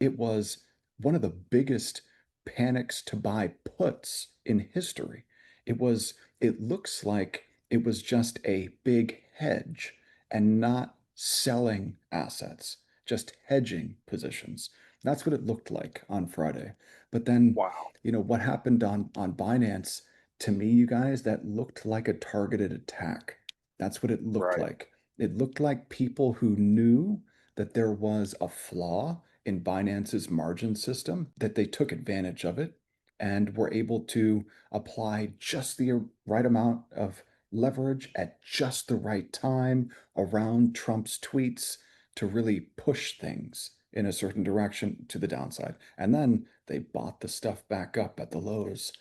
it was one of the biggest panics to buy puts in history. It looks like it was just a big hedge and not selling assets, just hedging positions. That's what it looked like on Friday. But then, Wow. what happened on Binance, to me, you guys, that looked like a targeted attack. That's what it looked Right. like. It looked like people who knew that there was a flaw in Binance's margin system, that they took advantage of it and were able to apply just the right amount of leverage at just the right time around Trump's tweets to really push things in a certain direction to the downside. And then they bought the stuff back up at the lows.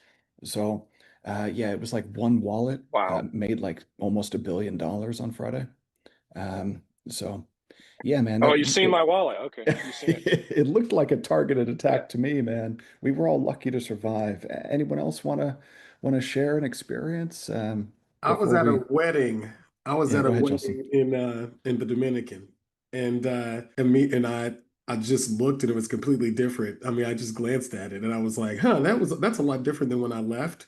So, yeah, it was like one wallet Wow. made like almost $1 billion on Friday. So yeah, man, Oh, that you've seen my wallet. Okay, you've seen it. it looked like a targeted Yeah. attack to me, man. We were all lucky to survive. Anyone else want to share an experience I was before at a we? wedding. I was Yeah, at go a ahead, Justin. wedding in the Dominican, and I just looked and it was completely different. I mean, I just glanced at it and I was like, "Huh, that's a lot different than when I left."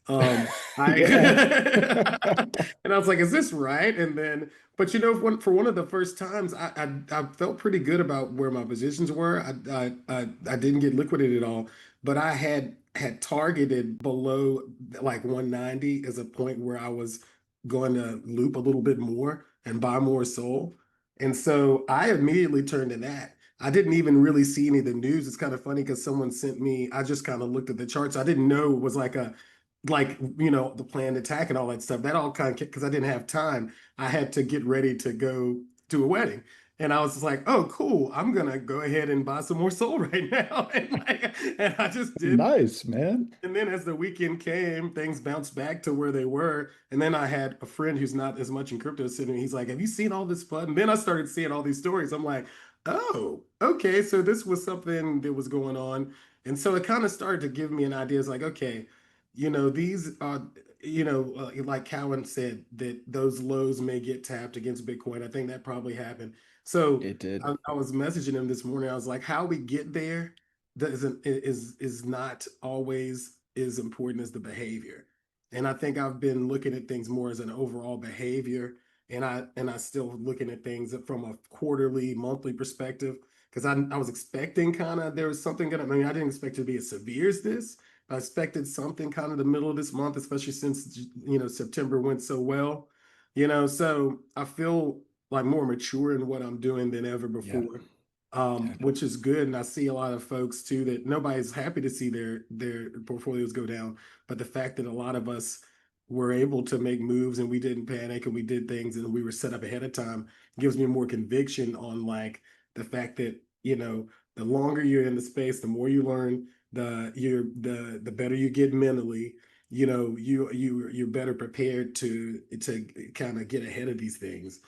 I Yeah. and I was like, "Is this right?" And then, but for one of the first times, I felt pretty good about where my positions were. I didn't get liquidated at all, but I had targeted below like 190 as a point where I was going to loop a little bit more and buy more SOL. And so I immediately turned to that. I didn't even really see any of the news. It's kind of funny because someone sent me, I just kind of looked at the charts. I didn't know it was the planned attack and all that stuff. That all kind of, because I didn't have time. I had to get ready to go to a wedding. And I was just like, oh, cool. I'm gonna go ahead and buy some more SOL right now. And I just did. Nice, man. And then as the weekend came, things bounced back to where they were. And then I had a friend who's not as much in crypto sitting. He's like, "Have you seen all this fun?" And then I started seeing all these stories. I'm like, "Oh, okay. So this was something that was going on." And so it kind of started to give me an idea. It's like, okay, these are, like Cowan said, that those lows may get tapped against Bitcoin. I think that probably happened. So It did. I was messaging him this morning. I was like, how we get there doesn't is not always as important as the behavior. And I think I've been looking at things more as an overall behavior, and I still looking at things from a quarterly, monthly perspective because I was expecting kind of there was something gonna. I mean, I didn't expect it to be as severe as this. I expected something kind of the middle of this month, especially since September went so well. So I feel like more mature in what I'm doing than ever Yeah. before, Yeah. which is good. And I see a lot of folks too that nobody's happy to see their portfolios go down. But the fact that a lot of us were able to make moves and we didn't panic and we did things and we were set up ahead of time gives me more conviction on like the fact that, the longer you're in the space, the more you learn, the better you get mentally. You're better prepared to kind of get ahead of these things.